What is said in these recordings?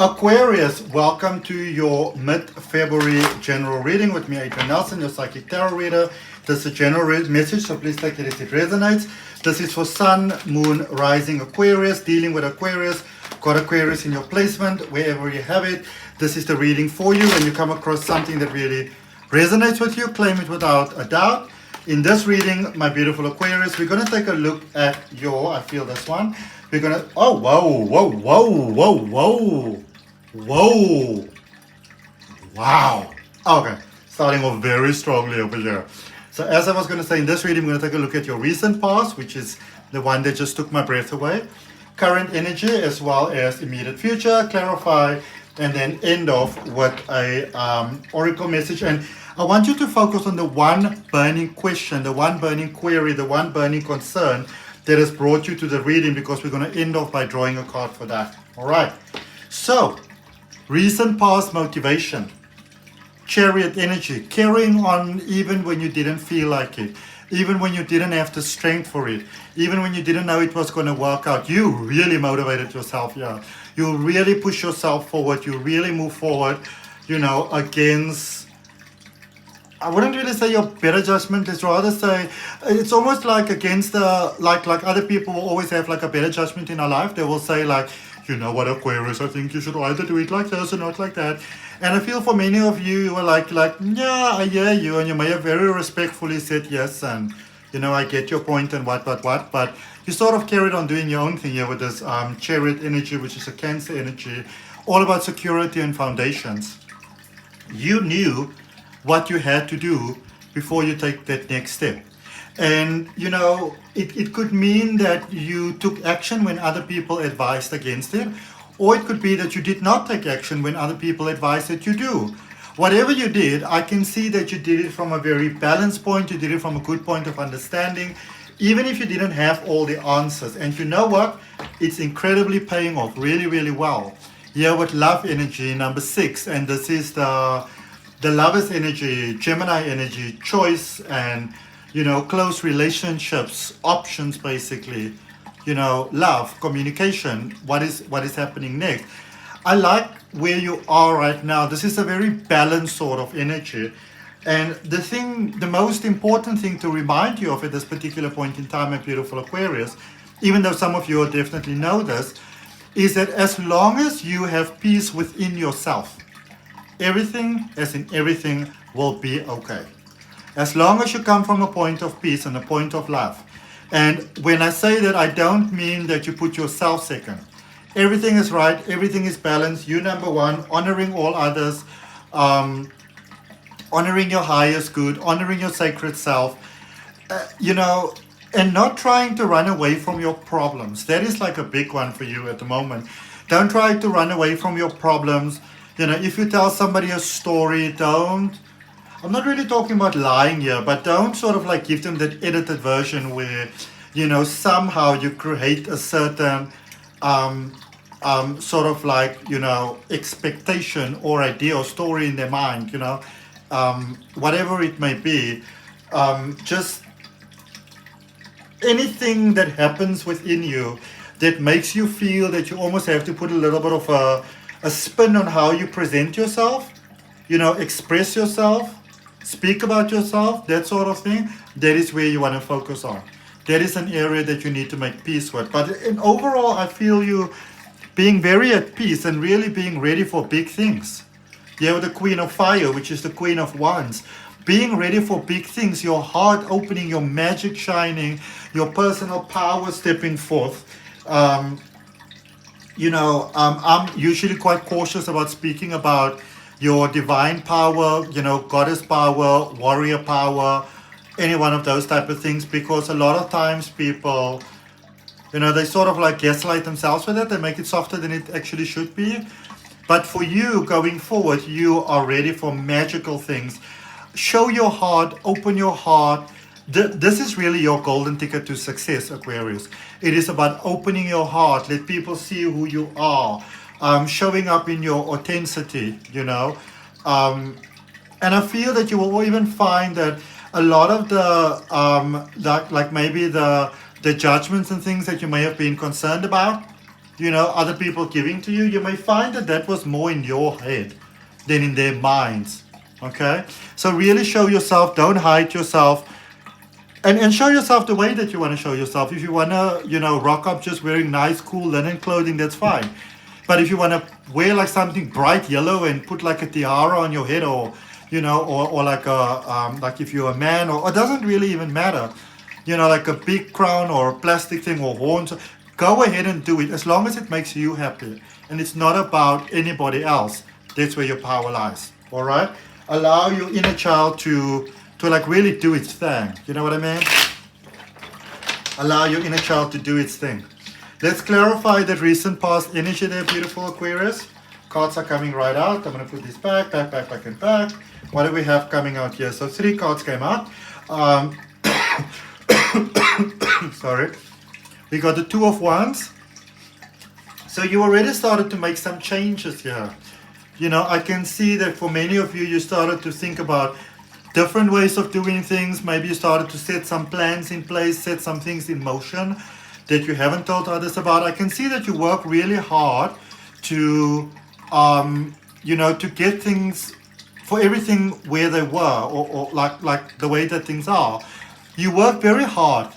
Aquarius, welcome to your mid-February general reading with me, Adrian Nelson, your psychic tarot reader. This is a general message, so please take it as it resonates. This is for Sun, Moon, Rising Aquarius, dealing with Aquarius. Got Aquarius in your placement, wherever you have it. This is the reading for you. When you come across something that really resonates with you, claim it without a doubt. In this reading, my beautiful Aquarius, we're going to take a look at your, I feel this one. We're going to, oh, whoa, whoa, whoa, whoa, whoa. Whoa! Wow! Okay, starting off very strongly over here. So as I was going to say, in this reading, I'm going to take a look at your recent past, which is the one that just took my breath away. Current energy as well as immediate future, clarify, and then end off with a oracle message. And I want you to focus on the one burning question, the one burning query, the one burning concern that has brought you to the reading, because we're going to end off by drawing a card for that. All right. So, recent past motivation, Chariot energy, carrying on even when you didn't feel like it, even when you didn't have the strength for it, even when you didn't know it was going to work out. You really motivated yourself, yeah. You really push yourself forward, you really move forward, you know, against, I wouldn't really say your better judgment, it's rather say, it's almost like against the, like other people will always have like a better judgment in our life. They will say like, you know what, Aquarius, I think you should either do it like this or not like that. And I feel for many of you, you were like, yeah, I hear you. And you may have very respectfully said yes. And, you know, I get your point and what. But you sort of carried on doing your own thing here with this Chariot energy, which is a Cancer energy, all about security and foundations. You knew what you had to do before you take that next step. And, you know, it could mean that you took action when other people advised against it, or it could be that you did not take action when other people advised that you do. Whatever you did, I can see that you did it from a very balanced point, you did it from a good point of understanding, even if you didn't have all the answers. And you know what? It's incredibly paying off really, really well. Here with love energy, number 6, and this is the Lover's energy, Gemini energy, choice, and you know, close relationships, options basically, you know, love, communication, what is happening next. I like where you are right now. This is a very balanced sort of energy. And the most important thing to remind you of at this particular point in time, my beautiful Aquarius, even though some of you will definitely know this, is that as long as you have peace within yourself, everything, as in everything, will be okay. As long as you come from a point of peace and a point of love. And when I say that, I don't mean that you put yourself second. Everything is right, everything is balanced, you number one, honoring all others, honoring your highest good, honoring your sacred self, you know, and not trying to run away from your problems. That is like a big one for you at the moment. Don't try to run away from your problems. You know, if you tell somebody a story, I'm not really talking about lying here, but don't sort of like give them that edited version where, you know, somehow you create a certain sort of like, you know, expectation or idea or story in their mind, you know, whatever it may be. Just anything that happens within you that makes you feel that you almost have to put a little bit of a spin on how you present yourself, you know, express yourself, speak about yourself, that sort of thing, that is where you want to focus on. That is an area that you need to make peace with. But in overall, I feel you being very at peace and really being ready for big things. You have the Queen of Fire, which is the Queen of Wands. Being ready for big things, your heart opening, your magic shining, your personal power stepping forth. You know, I'm usually quite cautious about speaking about your divine power, you know, goddess power, warrior power, any one of those type of things, because a lot of times people, you know, they sort of like gaslight themselves with it. They make it softer than it actually should be. But for you going forward, you are ready for magical things. Show your heart, open your heart. This is really your golden ticket to success, Aquarius. It is about opening your heart, let people see who you are. Showing up in your authenticity, you know. And I feel that you will even find that a lot of the, like maybe the judgments and things that you may have been concerned about, other people giving to you, you may find that that was more in your head than in their minds. Okay? So really show yourself, don't hide yourself, and show yourself the way that you want to show yourself. If you want to, rock up just wearing nice, cool linen clothing, that's fine. But if you want to wear like something bright yellow and put like a tiara on your head, or or like like if you're a man, or it doesn't really even matter, like a big crown or a plastic thing or horns, go ahead and do it as long as it makes you happy and it's not about anybody else. That's where your power lies. All right, allow your inner child to like really do its thing. You know what I mean? Allow your inner child to do its thing. Let's clarify that recent past energy there, beautiful Aquarius. Cards are coming right out. I'm going to put this back, and back. What do we have coming out here? So 3 cards came out. Sorry. We got the 2 of Wands. So you already started to make some changes here. I can see that for many of you, you started to think about different ways of doing things. Maybe you started to set some plans in place, set some things in motion that you haven't told others about. I can see that you work really hard to, to get things for everything where they were, or like the way that things are. You work very hard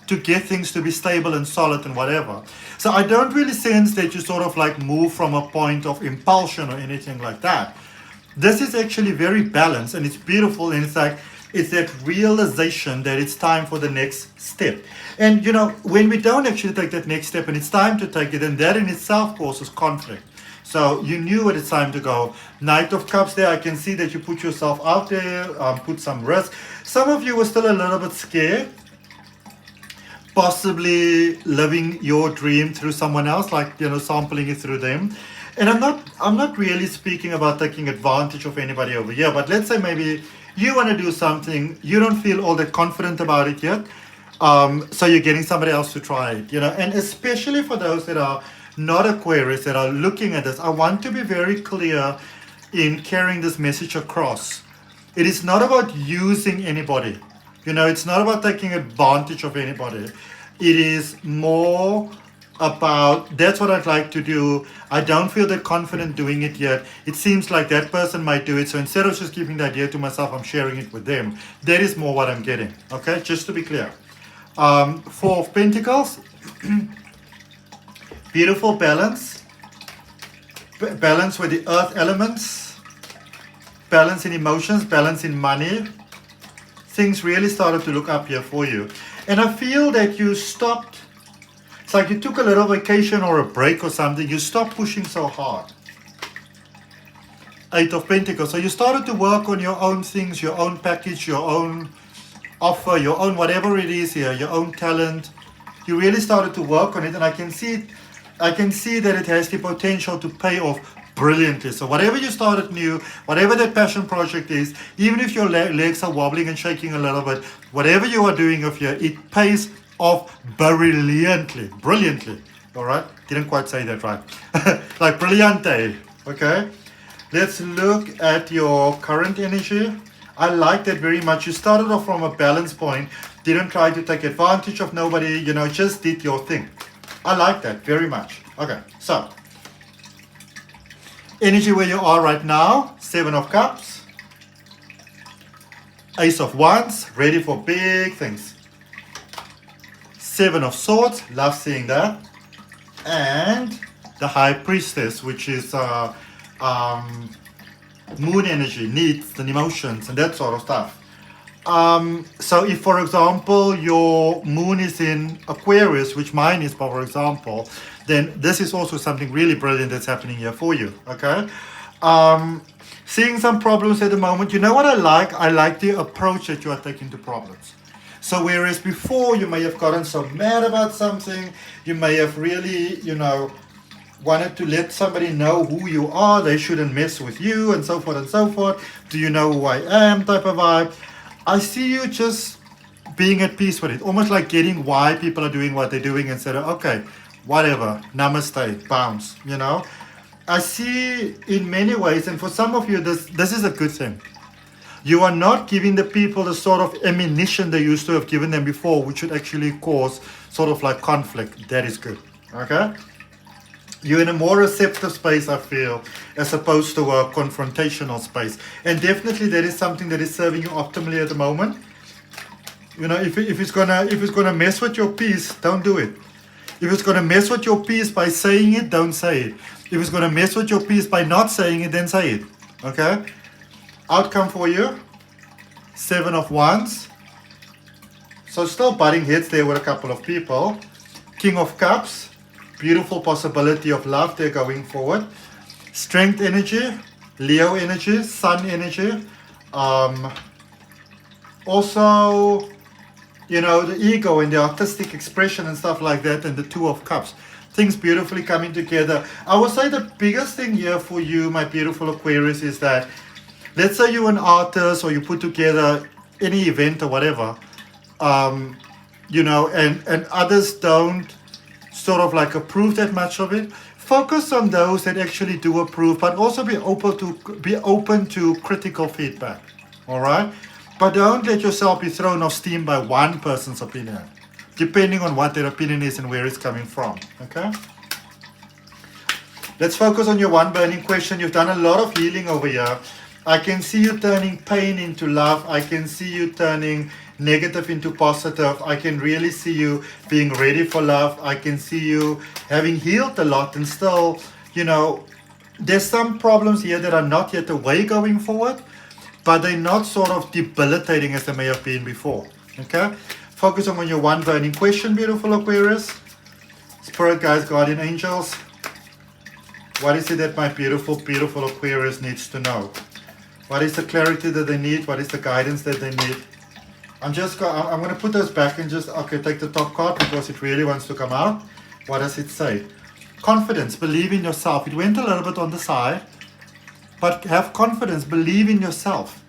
to get things to be stable and solid and whatever. So I don't really sense that you sort of like move from a point of impulsion or anything like that. This is actually very balanced and it's beautiful. And it's that realization that it's time for the next step. And when we don't actually take that next step and it's time to take it, and that in itself causes conflict. So you knew it's time to go. Knight of Cups there, I can see that you put yourself out there, put some risk. Some of you were still a little bit scared, possibly living your dream through someone else, like sampling it through them. And I'm not really speaking about taking advantage of anybody over here, but let's say maybe you want to do something, you don't feel all that confident about it yet, so you're getting somebody else to try it, and especially for those that are not Aquarius, that are looking at this, I want to be very clear in carrying this message across. It is not about using anybody, it's not about taking advantage of anybody. It is more about, that's what I'd like to do. I don't feel that confident doing it yet. It seems like that person might do it. So instead of just keeping the idea to myself, I'm sharing it with them. That is more what I'm getting. Okay, just to be clear. 4 of Pentacles. Beautiful balance. Balance with the earth elements. Balance in emotions. Balance in money. Things really started to look up here for you. And I feel that you stopped. It's like you took a little vacation or a break or something. You stopped pushing so hard. 8 of Pentacles. So you started to work on your own things, your own package, your own offer, your own whatever it is here, your own talent. You really started to work on it, and I can see that it has the potential to pay off brilliantly. So whatever you started new, whatever that passion project is, even if your legs are wobbling and shaking a little bit, whatever you are doing of here, it pays off brilliantly. All right, didn't quite say that right. Like brillante. Okay, let's look at your current energy. I like that very much. You started off from a balance point, didn't try to take advantage of nobody, just did your thing. I like that very much. Okay, so energy where you are right now. 7 of Cups, Ace of Wands, ready for big things. 7 of Swords, love seeing that. And the High Priestess, which is moon energy, needs and emotions and that sort of stuff. So if, for example, your moon is in Aquarius, which mine is, for example, then this is also something really brilliant that's happening here for you. Okay. Seeing some problems at the moment. You know what I like? I like the approach that you are taking to problems. So whereas before you may have gotten so mad about something, you may have really, wanted to let somebody know who you are, they shouldn't mess with you, and so forth and so forth. Do you know who I am type of vibe. I see you just being at peace with it, almost like getting why people are doing what they're doing instead of, okay, whatever, namaste, bounce, I see in many ways, and for some of you, this is a good thing. You are not giving the people the sort of ammunition they used to have given them before, which would actually cause sort of like conflict. That is good. Okay? You're in a more receptive space, I feel, as opposed to a confrontational space. And definitely that is something that is serving you optimally at the moment. You know, if it's gonna mess with your peace, don't do it. If it's gonna mess with your peace by saying it, don't say it. If it's gonna mess with your peace by not saying it, then say it. Okay? Outcome for you, 7 of Wands. So still butting heads there with a couple of people. King of Cups, beautiful possibility of love there going forward. Strength energy, Leo energy, Sun energy. Also, you know, the ego and the artistic expression and stuff like that, and the Two of Cups. Things beautifully coming together. I would say the biggest thing here for you, my beautiful Aquarius, is that, let's say you're an artist or you put together any event or whatever, you know, and others don't sort of like approve that much of it. Focus on those that actually do approve, but also be open to critical feedback. All right? But don't let yourself be thrown off steam by one person's opinion, depending on what their opinion is and where it's coming from. Okay? Let's focus on your one burning question. You've done a lot of healing over here. I can see you turning pain into love. I can see you turning negative into positive. I can really see you being ready for love. I can see you having healed a lot and still, you know, there's some problems here that are not yet away going forward, but they're not sort of debilitating as they may have been before. Okay? Focus on your one burning question, beautiful Aquarius. Spirit guides, guardian angels. What is it that my beautiful, beautiful Aquarius needs to know? What is the clarity that they need? What is the guidance that they need? I'm going to put those back and just, okay, take the top card because it really wants to come out. What does it say? Confidence, believe in yourself. It went a little bit on the side, but have confidence, believe in yourself.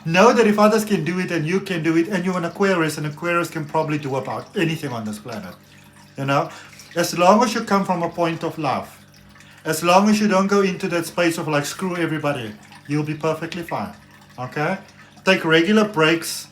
Know that if others can do it and you can do it, and you're an Aquarius, and Aquarius can probably do about anything on this planet. You know, as long as you come from a point of love, as long as you don't go into that space of like screw everybody, you'll be perfectly fine. Okay? Take regular breaks,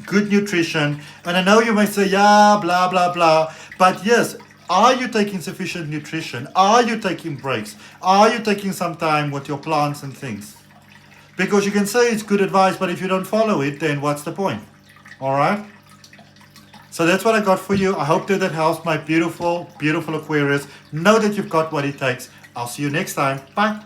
good nutrition, and I know you may say, yeah, blah, blah, blah, but yes, are you taking sufficient nutrition? Are you taking breaks? Are you taking some time with your plants and things? Because you can say it's good advice, but if you don't follow it, then what's the point? All right? So that's what I got for you. I hope that helps, my beautiful, beautiful Aquarius. Know that you've got what it takes. I'll see you next time. Bye.